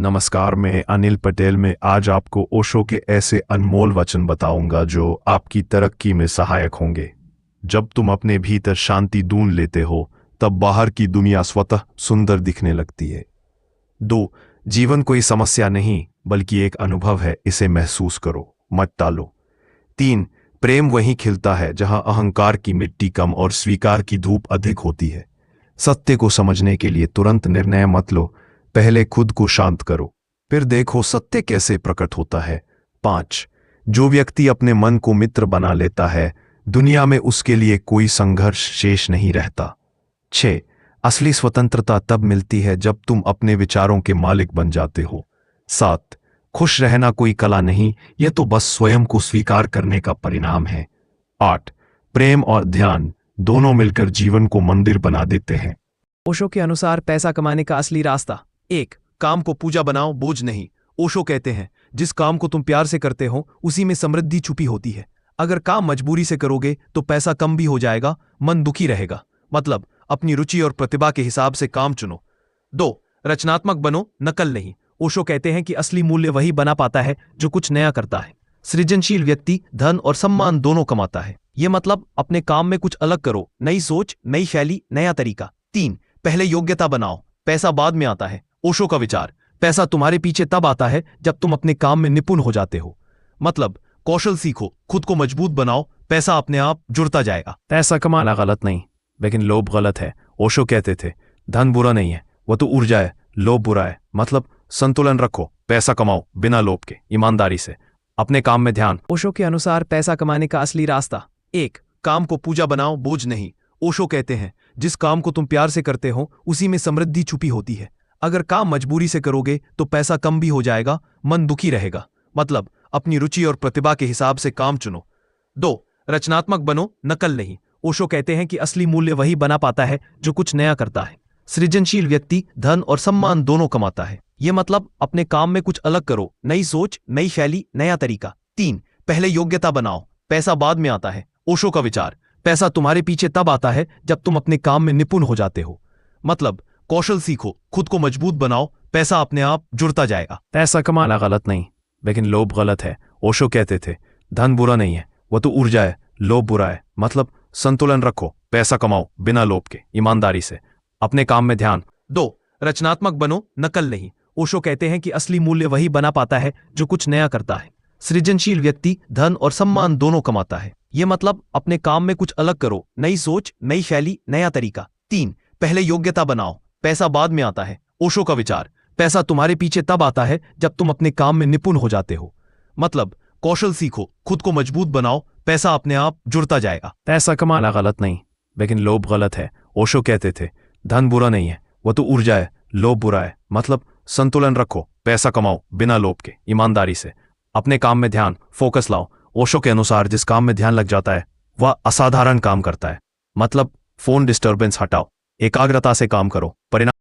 नमस्कार, मैं अनिल पटेल में आज आपको ओशो के ऐसे अनमोल वचन बताऊंगा जो आपकी तरक्की में सहायक होंगे। जब तुम अपने भीतर शांति ढूंढ लेते हो तब बाहर की दुनिया स्वतः सुंदर दिखने लगती है। 2. जीवन कोई समस्या नहीं बल्कि एक अनुभव है, इसे महसूस करो, मत टालो। 3. प्रेम वहीं खिलता है जहां अहंकार की मिट्टी कम और स्वीकार की धूप अधिक होती है। सत्य को समझने के लिए तुरंत निर्णय मत लो, पहले खुद को शांत करो, फिर देखो सत्य कैसे प्रकट होता है। 5. जो व्यक्ति अपने मन को मित्र बना लेता है, दुनिया में उसके लिए कोई संघर्ष शेष नहीं रहता। 6. असली स्वतंत्रता तब मिलती है जब तुम अपने विचारों के मालिक बन जाते हो। 7. खुश रहना कोई कला नहीं, यह तो बस स्वयं को स्वीकार करने का परिणाम है। 8. प्रेम और ध्यान दोनों मिलकर जीवन को मंदिर बना देते हैं। ओशो के अनुसार पैसा कमाने का असली रास्ता। 1. काम को पूजा बनाओ, बोझ नहीं। ओशो कहते हैं, जिस काम को तुम प्यार से करते हो उसी में समृद्धि छुपी होती है। अगर काम मजबूरी से करोगे तो पैसा कम भी हो जाएगा, मन दुखी रहेगा। मतलब अपनी रुचि और प्रतिभा के हिसाब से काम चुनो। 2. रचनात्मक बनो, नकल नहीं। ओशो कहते हैं कि असली मूल्य वही बना पाता है जो कुछ नया करता है। सृजनशील व्यक्ति धन और सम्मान दोनों कमाता है। यह मतलब अपने काम में कुछ अलग करो, नई सोच, नई शैली, नया तरीका। 3. पहले योग्यता बनाओ, पैसा बाद में आता है। ओशो का विचार, पैसा तुम्हारे पीछे तब आता है जब तुम अपने काम में निपुण हो जाते हो। मतलब कौशल सीखो, खुद को मजबूत बनाओ, पैसा अपने आप जुड़ता जाएगा। पैसा कमाना गलत नहीं, लेकिन लोभ गलत है। ओशो कहते थे, धन बुरा नहीं है, वह तो ऊर्जा है, लोभ बुरा है। मतलब संतुलन रखो, पैसा कमाओ बिना लोभ के, ईमानदारी से, अपने काम में ध्यान। ओशो के अनुसार पैसा कमाने का असली रास्ता। 1. काम को पूजा बनाओ, बोझ नहीं। ओशो कहते हैं, जिस काम को तुम प्यार से करते हो उसी में समृद्धि छुपी होती है। अगर काम मजबूरी से करोगे तो पैसा कम भी हो जाएगा, मन दुखी रहेगा। मतलब अपनी रुचि और प्रतिभा के हिसाब से काम चुनो। 2. रचनात्मक बनो, नकल नहीं। ओशो कहते हैं कि असली मूल्य वही बना पाता है जो कुछ नया करता है। सृजनशील व्यक्ति धन और सम्मान दोनों कमाता है। यह मतलब अपने काम में कुछ अलग करो, नई सोच, नई शैली, नया तरीका। 3. पहले योग्यता बनाओ, पैसा बाद में आता है। ओशो का विचार, पैसा तुम्हारे पीछे तब आता है जब तुम अपने काम में निपुण हो जाते हो। मतलब कौशल सीखो, खुद को मजबूत बनाओ, पैसा अपने आप जुड़ता जाएगा। पैसा कमाना गलत नहीं, लेकिन लोभ गलत है। ओशो कहते थे, धन बुरा नहीं है, वह तो ऊर्जा है, लोभ बुरा है। मतलब संतुलन रखो, पैसा कमाओ बिना लोभ के, ईमानदारी से, अपने काम में ध्यान। 2. रचनात्मक बनो, नकल नहीं। ओशो कहते हैं कि असली मूल्य वही बना पाता है जो कुछ नया करता है। सृजनशील व्यक्ति धन और सम्मान दोनों कमाता है। यह मतलब अपने काम में कुछ अलग करो, नई सोच, नई शैली, नया तरीका। 3. पहले योग्यता बनाओ, पैसा बाद में आता है। ओशो का विचार, पैसा तुम्हारे पीछे तब आता है जब तुम अपने काम में निपुण हो जाते हो। मतलब कौशल सीखो, खुद को मजबूत बनाओ, पैसा अपने आप जुड़ता जाएगा। पैसा कमाना गलत नहीं, लेकिन लोभ गलत है। ओशो कहते थे, धन बुरा नहीं है, वह तो ऊर्जा है, लोभ बुरा है। मतलब संतुलन रखो, पैसा कमाओ बिना लोभ के, ईमानदारी से, अपने काम में ध्यान, फोकस लाओ। ओशो के अनुसार जिस काम में ध्यान लग जाता है वह असाधारण काम करता है। मतलब फोन डिस्टर्बेंस हटाओ, एकाग्रता से काम करो, परिणाम